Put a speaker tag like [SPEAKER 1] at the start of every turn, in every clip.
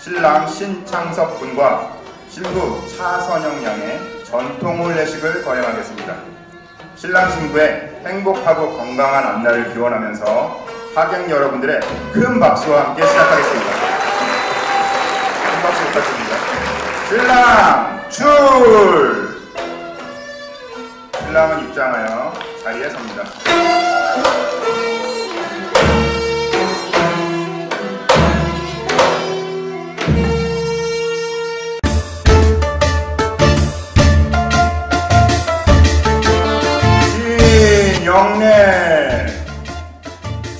[SPEAKER 1] 신랑 신창섭 군과 신부 차선영 양의 전통 혼례식을 거행하겠습니다. 신랑 신부의 행복하고 건강한 앞날을 기원하면서 하객 여러분들의 큰 박수와 함께 시작하겠습니다. 큰 박수 부탁드립니다. 신랑 출! 신랑은 입장하여 자리에 섭니다.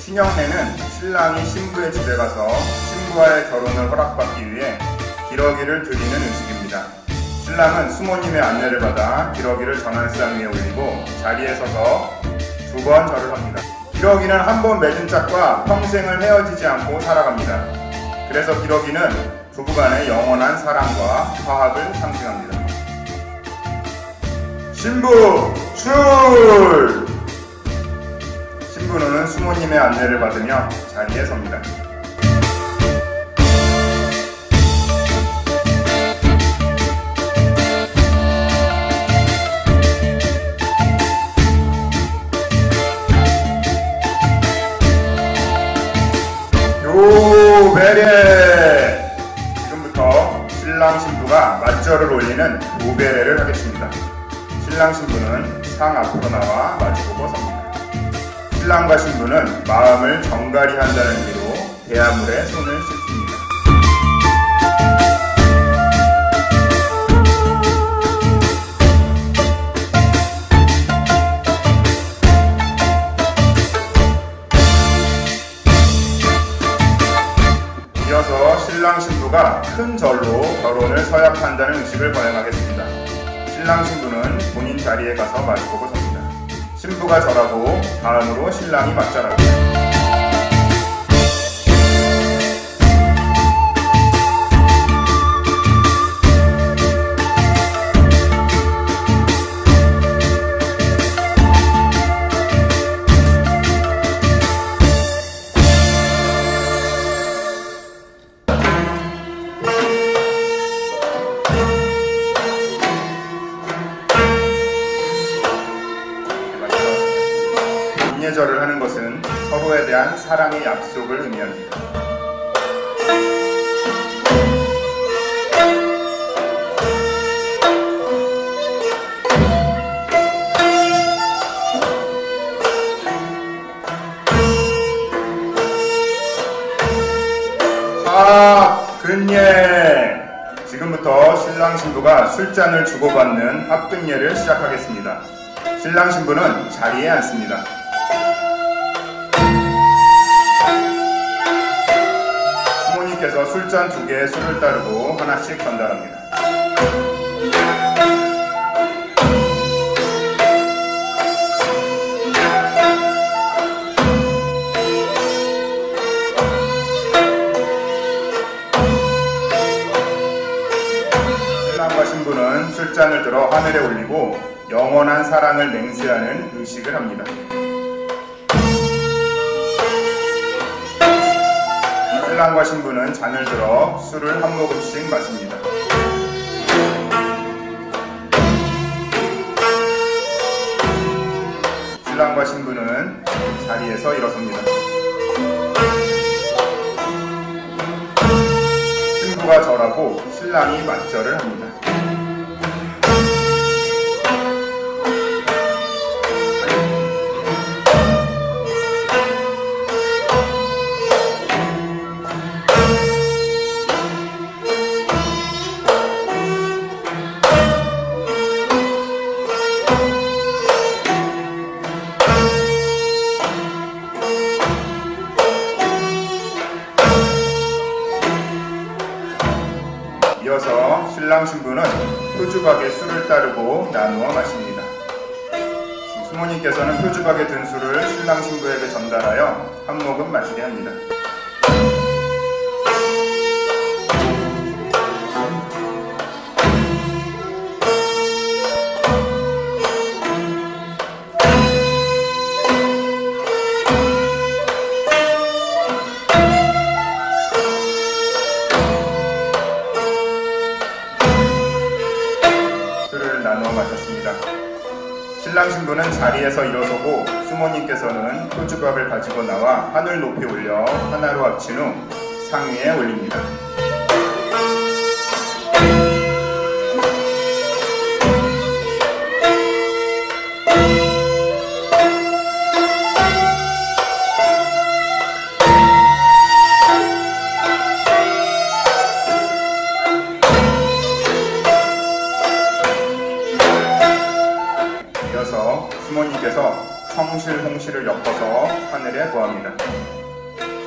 [SPEAKER 1] 신영례는 신랑이 신부의 집에 가서 신부와의 결혼을 허락받기 위해 기러기를 드리는 의식입니다. 신랑은 수모님의 안내를 받아 기러기를 전환상 위에 올리고 자리에 서서 2번 절을 합니다. 기러기는 한 번 맺은 짝과 평생을 헤어지지 않고 살아갑니다. 그래서 기러기는 부부간의 영원한 사랑과 화합을 상징합니다. 신부 출! 신부는 수모님의 안내를 받으며 자리에 섭니다. 요배례! 지금부터 신랑 신부가 맞절을 올리는 요배례를 하겠습니다. 신랑 신부는 상 앞으로 나와 마주보고 섭니다. 신랑과 신부는 마음을 정갈히 한다는 의미로 대야물에 손을 씻습니다. 이어서 신랑 신부가 큰 절로 결혼을 서약한다는 의식을 거행하겠습니다. 신랑 신부는 본인 자리에 가서 마주보고 섭니다. 신부가 절하고 다음으로 신랑이 맞절합니다. 인예절을 하는 것은 서로에 대한 사랑의 약속을 의미합니다. 합근예! 지금부터 신랑 신부가 술잔을 주고받는 합근예를 시작하겠습니다. 신랑 신부는 자리에 앉습니다. 수모님께서 술잔 2개의 술을 따르고 하나씩 전달합니다. 신랑과 신부는 술잔을 들어 하늘에 올리고 영원한 사랑을 맹세하는 의식을 합니다. 신랑과 신부는 잔을 들어 술을 한 모금씩 마십니다. 신랑과 신부는 자리에서 일어섭니다. 신부가 절하고 신랑이 맞절을 합니다. 이어서 신랑 신부는 표주박에 술을 따르고 나누어 마십니다. 수모님께서는 표주박에 든 술을 신랑 신부에게 전달하여 한 모금 마시게 합니다. 나누어 마셨습니다. 신랑 신부는 자리에서 일어서고 수모님께서는 표주박을 가지고 나와 하늘 높이 올려 하나로 합친 후 상위에 올립니다. 이어서 수모님께서 청실, 홍실을 엮어서 하늘에 구합니다.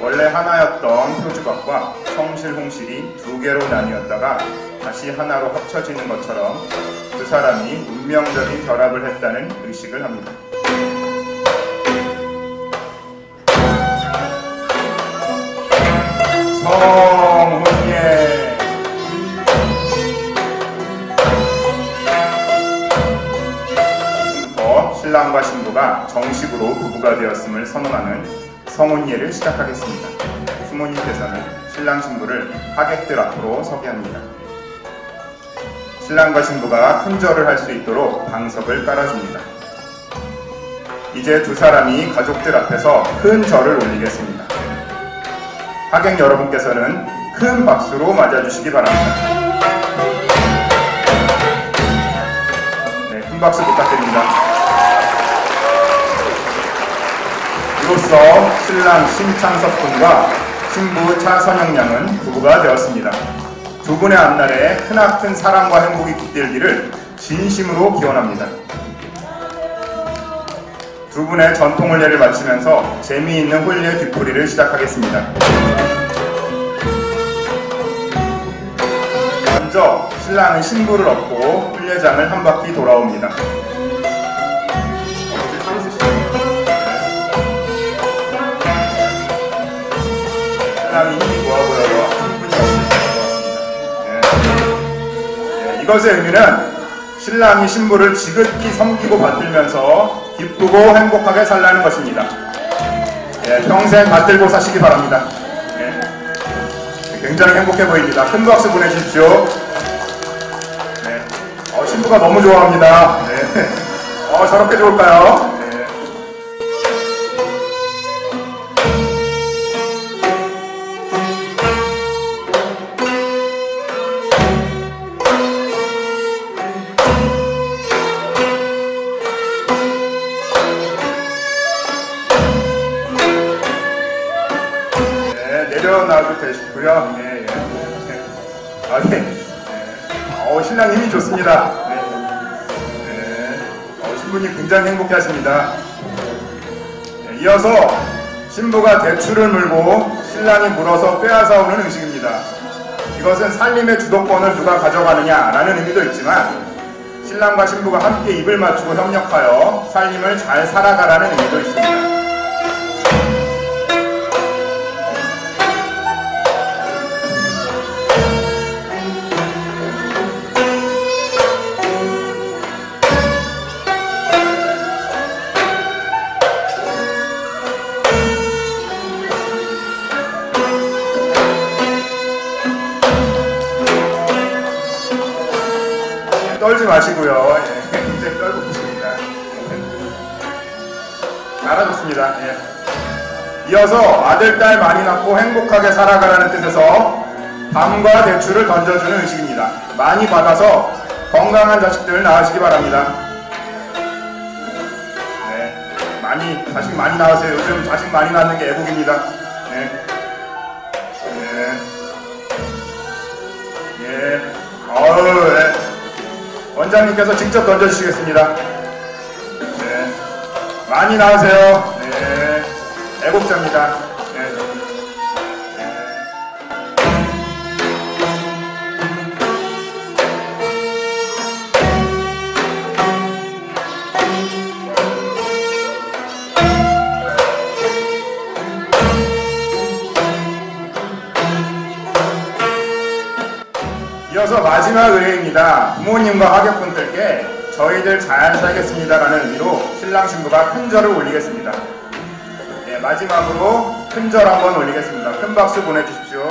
[SPEAKER 1] 원래 하나였던 표주박과 청실, 홍실이 두 개로 나뉘었다가 다시 하나로 합쳐지는 것처럼 두 사람이 운명적인 결합을 했다는 의식을 합니다. 성훈예 신랑과 신부가 정식으로 부부가 되었음을 선언하는 성혼예를 시작하겠습니다. 수모님께서는 신랑 신부를 하객들 앞으로 서게 합니다. 신랑과 신부가 큰 절을 할 수 있도록 방석을 깔아줍니다. 이제 두 사람이 가족들 앞에서 큰 절을 올리겠습니다. 하객 여러분께서는 큰 박수로 맞아주시기 바랍니다. 네, 큰 박수 부탁드립니다. 이로써 신랑 신창섭 군과 신부 차선영 양은 부부가 되었습니다. 두 분의 앞날에 크나큰 사랑과 행복이 깃들기를 진심으로 기원합니다. 두 분의 전통 혼례를 마치면서 재미있는 혼례 뒤풀이를 시작하겠습니다. 먼저 신랑은 신부를 업고 혼례장을 한 바퀴 돌아옵니다. 신랑이 힘이 좋아 보여서 충분히 없을 것 같습니다. 이것의 의미는 신랑이 신부를 지극히 섬기고 받들면서 기쁘고 행복하게 살라는 것입니다. 평생 받들고 사시기 바랍니다. 굉장히 행복해 보입니다. 큰 박수 보내주십시오. 신부가 너무 좋아합니다. 저렇게 좋을까요? 내려놔도 되시고요. 신랑 힘이 좋습니다. 신부님 굉장히 행복해 하십니다. 이어서 신부가 대추를 물고 신랑이 물어서 빼앗아 오는 의식입니다. 이것은 살림의 주도권을 누가 가져가느냐라는 의미도 있지만 신랑과 신부가 함께 입을 맞추고 협력하여 살림을 잘 살아가라는 의미도 있습니다. 떨지 마시고요. 굉장히 떨고 계십니다. 알아줬습니다. 이어서 아들, 딸 많이 낳고 행복하게 살아가라는 뜻에서 밤과 대추를 던져주는 의식입니다. 많이 받아서 건강한 자식들을 낳으시기 바랍니다. 자식 많이 낳으세요. 요즘 자식 많이 낳는 게 애국입니다. 원장님께서 직접 던져주시겠습니다. 많이 나오세요. 애국자입니다. 이어서 마지막 의례입니다. 부모님과 하객분들께 저희들 잘 살겠습니다라는 의미로 신랑 신부가 큰 절을 올리겠습니다. 마지막으로 큰 절 한번 올리겠습니다. 큰 박수 보내주십시오.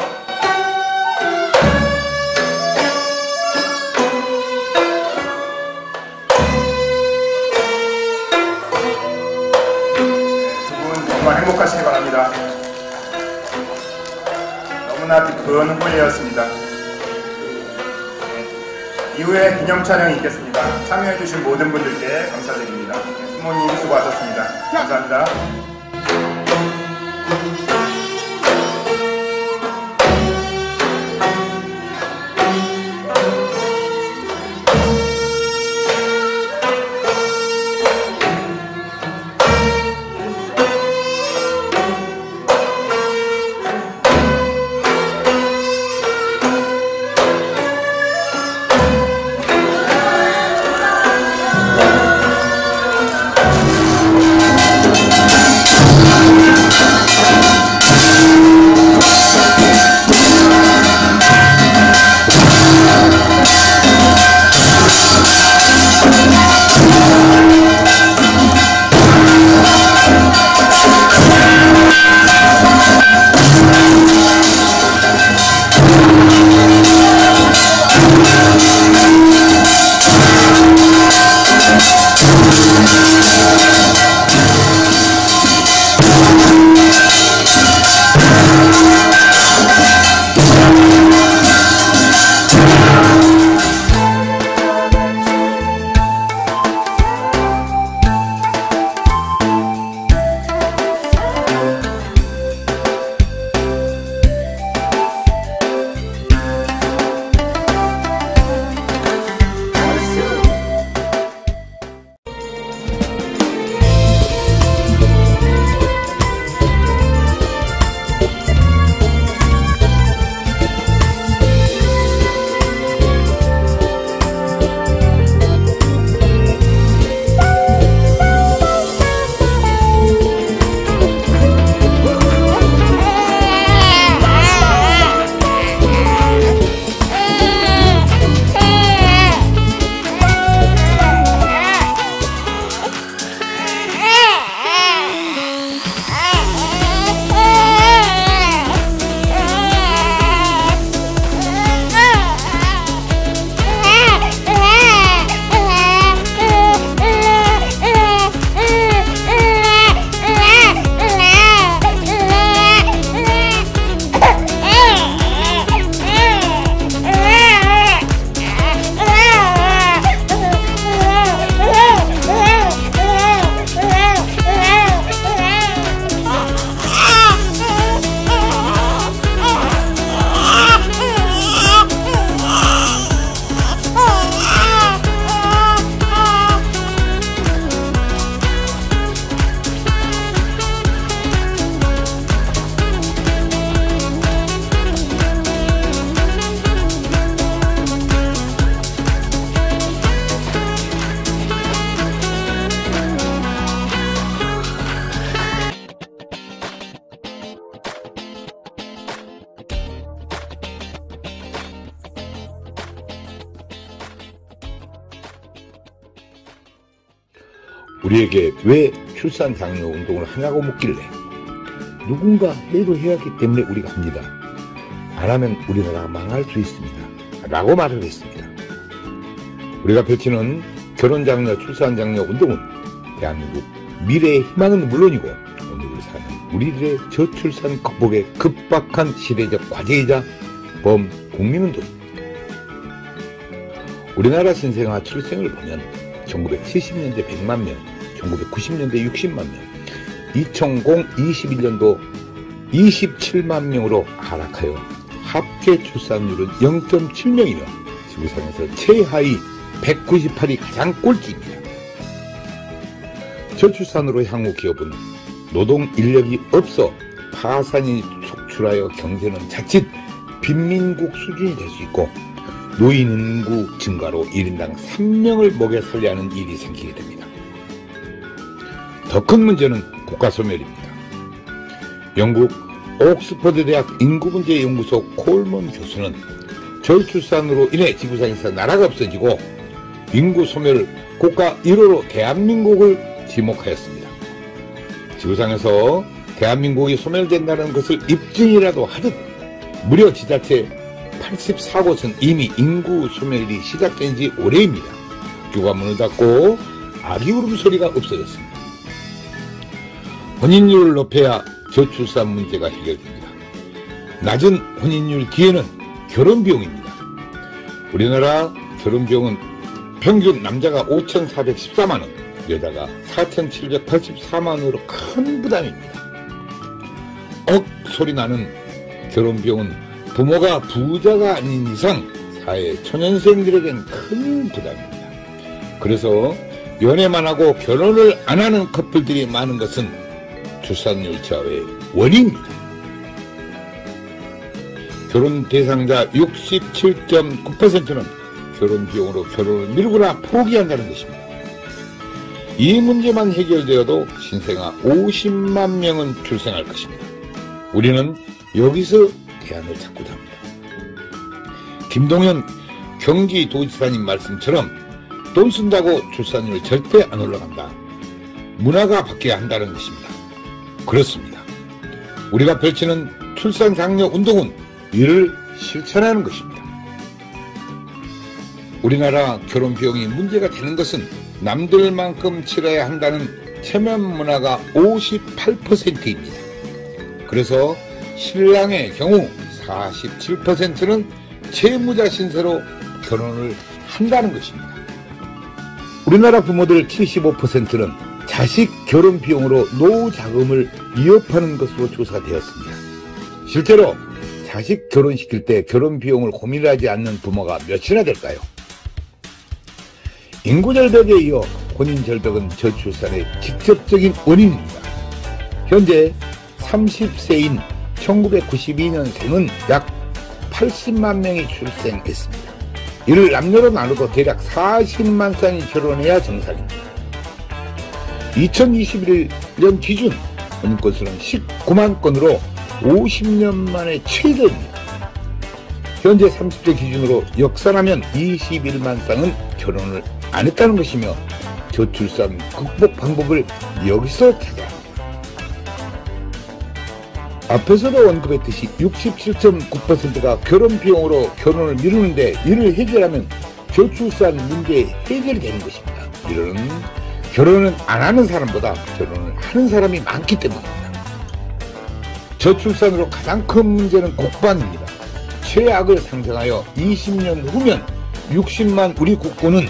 [SPEAKER 1] 그동안 행복하시기 바랍니다. 너무나 기쁜 홀리였습니다. 이후에 기념 촬영이 있겠습니다. 참여해주신 모든 분들께 감사드립니다. 수모님 수고하셨습니다. 감사합니다.
[SPEAKER 2] 우리에게 왜 출산 장려 운동을 하냐고 묻길래 누군가 해도 해야 하기 때문에 우리가 합니다. 안 하면 우리나라가 망할 수 있습니다. 라고 말을 했습니다. 우리가 펼치는 결혼장려, 출산장려 운동은 대한민국 미래의 희망은 물론이고 오늘을 사는 우리들의 저출산 극복에 급박한 시대적 과제이자 범국민운동입니다. 우리나라 신생아 출생을 보면 1970년대 100만 명, 1990년대 60만 명, 2021년도 27만 명으로 하락하여 합계 출산율은 0.7명이며 지구상에서 최하위 198이 가장 꼴찌입니다. 저출산으로 향후 기업은 노동 인력이 없어 파산이 속출하여 경제는 자칫 빈민국 수준이 될 수 있고 노인 인구 증가로 1인당 3명을 먹여 살려야 하는 일이 생기게 됩니다. 더 큰 문제는 국가소멸입니다. 영국 옥스퍼드 대학 인구문제연구소 콜먼 교수는 저출산으로 인해 지구상에서 나라가 없어지고 인구소멸 국가 1호로 대한민국을 지목하였습니다. 지구상에서 대한민국이 소멸된다는 것을 입증이라도 하듯 무려 지자체 84곳은 이미 인구 소멸이 시작된 지 오래입니다. 학교가 문을 닫고 아기 울음소리가 없어졌습니다. 혼인율을 높여야 저출산 문제가 해결됩니다. 낮은 혼인율 뒤에는 결혼비용입니다. 우리나라 결혼비용은 평균 남자가 5,414만원, 여자가 4,784만원으로 큰 부담입니다. 소리 나는 결혼비용은 부모가 부자가 아닌 이상 사회 초년생들에겐 큰 부담입니다. 그래서 연애만 하고 결혼을 안 하는 커플들이 많은 것은 출산율 저하의 원인입니다. 결혼 대상자 67.9%는 결혼 비용으로 결혼을 미루거나 포기한다는 것입니다. 이 문제만 해결되어도 신생아 50만 명은 출생할 것입니다. 우리는 여기서 대안을 찾고자 합니다. 김동연 경기도지사님 말씀처럼 돈 쓴다고 출산율 절대 안 올라간다. 문화가 바뀌어야 한다는 것입니다. 그렇습니다. 우리가 펼치는 출산 장려 운동은 이를 실천하는 것입니다. 우리나라 결혼 비용이 문제가 되는 것은 남들만큼 치러야 한다는 체면 문화가 58%입니다. 그래서 신랑의 경우 47%는 채무자 신세로 결혼을 한다는 것입니다. 우리나라 부모들 75%는 자식 결혼 비용으로 노후 자금을 위협하는 것으로 조사되었습니다. 실제로 자식 결혼시킬 때 결혼 비용을 고민하지 않는 부모가 몇이나 될까요? 인구절벽에 이어 혼인절벽은 저출산의 직접적인 원인입니다. 현재 30세인 1992년생은 약 80만 명이 출생했습니다. 이를 남녀로 나누고 대략 40만 쌍이 결혼해야 정상입니다. 2021년 기준 혼인건수는 19만 건으로 50년 만에 최대입니다. 현재 30대 기준으로 역산하면 21만 쌍은 결혼을 안 했다는 것이며 저출산 극복 방법을 여기서 찾아야 합니다. 앞에서도 언급했듯이 67.9%가 결혼 비용으로 결혼을 미루는데 이를 해결하면 저출산 문제 해결이 되는 것입니다. 이는 결혼은 안 하는 사람보다 결혼을 하는 사람이 많기 때문입니다. 저출산으로 가장 큰 문제는 국방입니다. 최악을 상정하여 20년 후면 60만 우리 국군은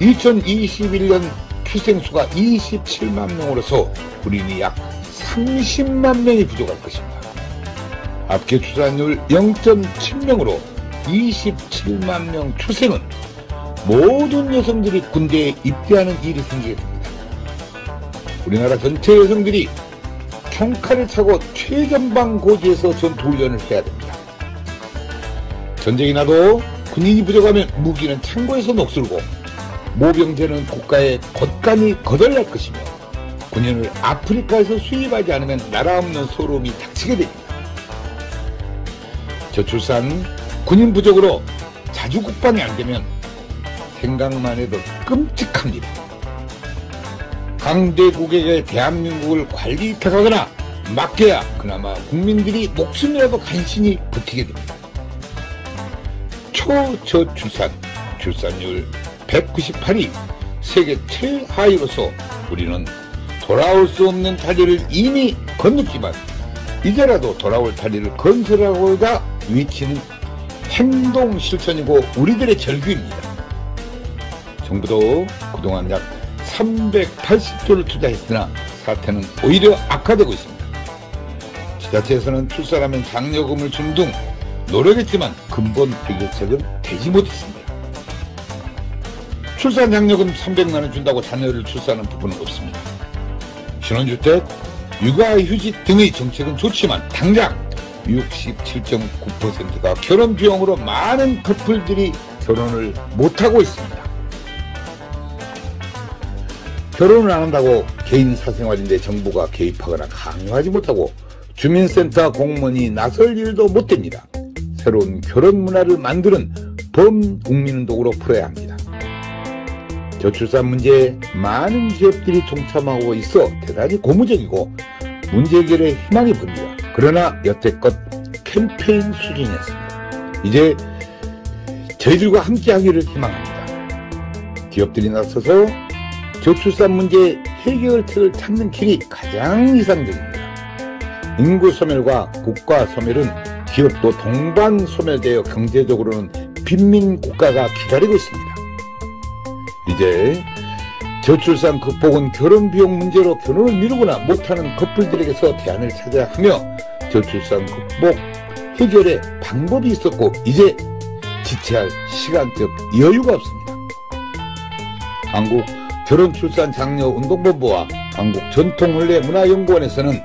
[SPEAKER 2] 2021년 출생수가 27만 명으로서 우리는 약 30만 명이 부족할 것입니다. 합계 출산율 0.7명으로 27만 명 출생은 모든 여성들이 군대에 입대하는 일이 생기게 됩니다. 우리나라 전체 여성들이 총칼을 차고 최전방 고지에서 전투훈련을 해야 됩니다. 전쟁이 나도 군인이 부족하면 무기는 창고에서 녹슬고 모병제는 국가에 곳간이 거덜날 것이며 군인을 아프리카에서 수입하지 않으면 나라 없는 소름이 닥치게 됩니다. 저출산, 군인 부족으로 자주 국방이 안 되면 생각만 해도 끔찍합니다. 강대국에게 대한민국을 관리 위탁하거나 맡겨야 그나마 국민들이 목숨이라도 간신히 버티게 됩니다. 초저출산, 출산율 198위, 세계 최하위로서 우리는 돌아올 수 없는 다리를 이미 건넜지만 이제라도 돌아올 다리를 건설하고자 외치는 행동 실천이고 우리들의 절규입니다. 정부도 그동안 약 380조를 투자했으나 사태는 오히려 악화되고 있습니다. 지자체에서는 출산하면 장려금을 준 등 노력했지만 근본 해결책은 되지 못했습니다. 출산 장려금 300만 원 준다고 자녀를 출산하는 부분은 없습니다. 신혼주택, 육아휴직 등의 정책은 좋지만 당장 67.9%가 결혼 비용으로 많은 커플들이 결혼을 못하고 있습니다. 결혼을 안 한다고 개인 사생활인데 정부가 개입하거나 강요하지 못하고 주민센터 공무원이 나설 일도 못 됩니다. 새로운 결혼 문화를 만드는 범국민운동으로 풀어야 합니다. 저출산 문제에 많은 기업들이 동참하고 있어 대단히 고무적이고 문제 해결에 희망이 보입니다. 그러나 여태껏 캠페인 수준이었습니다. 이제 저희들과 함께 하기를 희망합니다. 기업들이 나서서 저출산 문제 해결책을 찾는 길이 가장 이상적입니다. 인구 소멸과 국가 소멸은 기업도 동반 소멸되어 경제적으로는 빈민 국가가 기다리고 있습니다. 이제 저출산 극복은 결혼 비용 문제로 결혼을 미루거나 못하는 커플들에게서 대안을 찾아야 하며, 저출산 극복 해결의 방법이 있었고 이제 지체할 시간적 여유가 없습니다. 한국 결혼출산장려운동본부와 한국전통혼례문화연구원에서는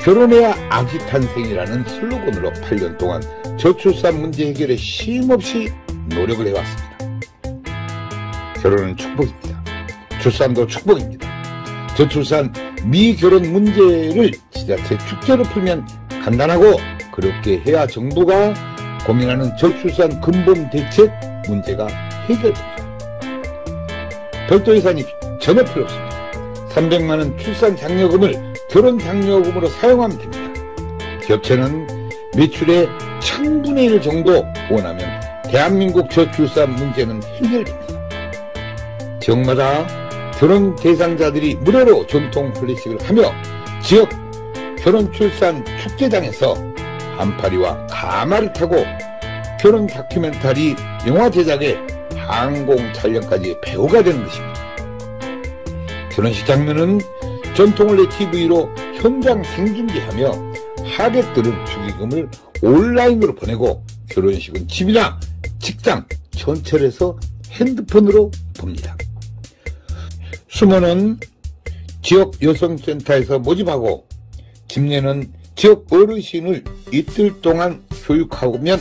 [SPEAKER 2] 결혼해야 아기 탄생이라는 슬로건으로 8년 동안 저출산 문제 해결에 쉼없이 노력을 해왔습니다. 결혼은 축복입니다. 출산도 축복입니다. 저출산 미결혼 문제를 지자체 축제로 풀면 간단하고 그렇게 해야 정부가 고민하는 저출산 근본 대책 문제가 해결됩니다. 별도 예산이 전혀 필요 없습니다. 300만원 출산 장려금을 결혼 장려금으로 사용하면 됩니다. 기업체는 매출의 1000분의 1 정도 원하면 대한민국 저출산 문제는 해결됩니다. 지역마다 결혼 대상자들이 무료로 전통 혼례식을 하며 지역 결혼 출산 축제장에서 한파리와 가마를 타고 결혼 다큐멘터리 영화 제작에 항공 촬영까지 배우가 되는 것입니다. 결혼식 장면은 전통혼례 TV로 현장 생중계하며 하객들은 축의금을 온라인으로 보내고 결혼식은 집이나 직장, 전철에서 핸드폰으로 봅니다. 수모는 지역 여성센터에서 모집하고 집례는 지역 어르신을 이틀 동안 교육하면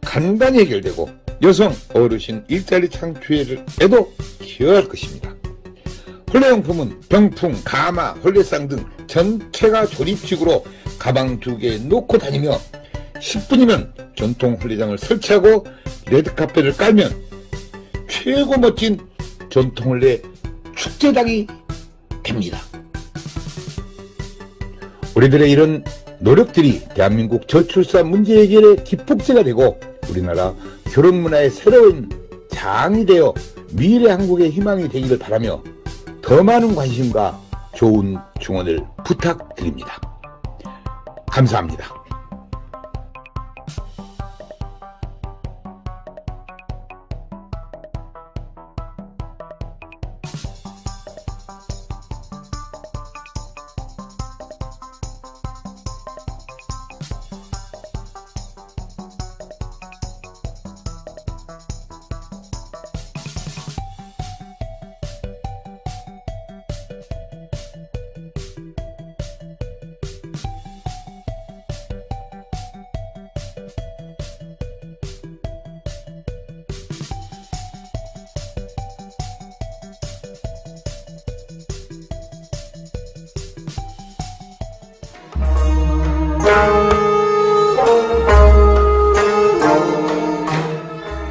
[SPEAKER 2] 간단히 해결되고 여성 어르신 일자리 창출에도 기여할 것입니다. 혼례용품은 병풍, 가마, 혼례상 등 전체가 조립식으로 가방 2개 놓고 다니며 10분이면 전통 혼례장을 설치하고 레드카펫을 깔면 최고 멋진 전통 혼례 축제장이 됩니다. 우리들의 이런 노력들이 대한민국 저출산 문제 해결의 기폭제가 되고 우리나라 결혼 문화의 새로운 장이 되어 미래 한국의 희망이 되기를 바라며 더 많은 관심과 좋은 증언을 부탁드립니다. 감사합니다.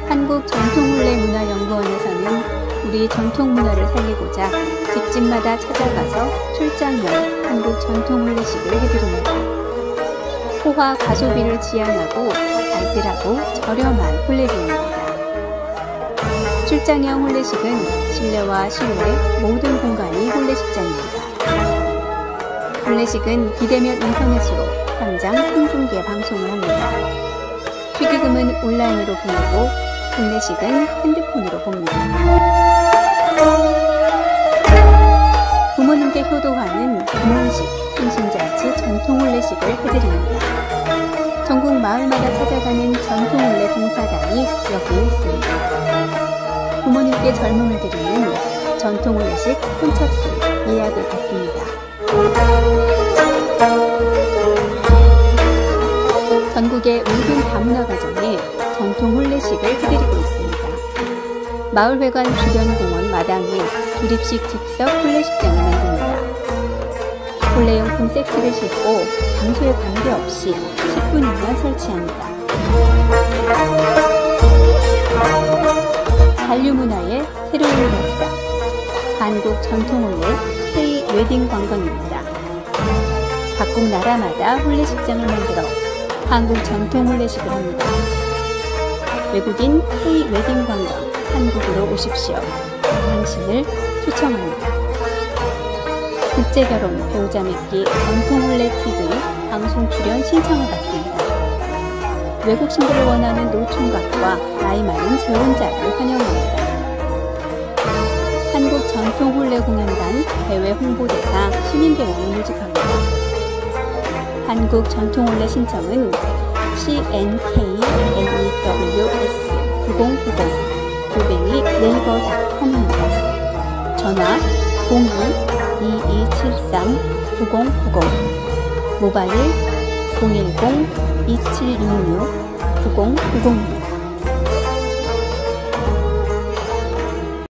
[SPEAKER 3] 한국전통혼례문화연구원에서는 우리 전통문화를 살리고자 집집마다 찾아가서 출장용 한국전통혼례식을 해드립니다. 호화 가소비를 지향하고 알뜰하고 저렴한 혼례비입니다. 출장형 혼례식은 실내와 실외 모든 공간이 혼례식장입니다. 혼례식은 비대면 인터넷으로 현장 생중계 방송을 합니다. 축의금은 온라인으로 보내고 혼례식은 핸드폰으로 봅니다. 부모님께 효도하는 부모식, 생신잔치 전통혼례식을 해드립니다. 전국 마을마다 찾아가는 전통혼례 봉사단이 여기 있습니다. 부모님께 젊음을 드리는 전통혼례식 선착순 예약을 받습니다. 전국의 모든 다문화 가정에 전통혼례식을 해드리고 있습니다. 마을회관 주변 공원 마당에 조립식 즉석 혼례식장을 만듭니다. 혼례용품 세트를 싣고 장소에 관계없이 10분이면 설치합니다. 한류문화의 새로운 역사, 한국 전통혼례 K-웨딩 관광입니다. 각국 나라마다 혼례식장을 만들어 한국 전통혼례식을 합니다. 외국인 K-웨딩 관광 한국으로 오십시오. 당신을 초청합니다. 국제결혼 배우자 맺기 전통혼례 TV 방송 출연 신청을 받습니다. 외국 신부를 원하는 노총각과 나이 많은 재혼자를 환영합니다. 한국 전통혼례공연단 대외 홍보대사 신인배우를 모집합니다. 한국 전통혼례 신청은 CNKNEWS9090@네이버.com입니다. 전화 02-2273-9090, 모바일 010-2766-9090입니다.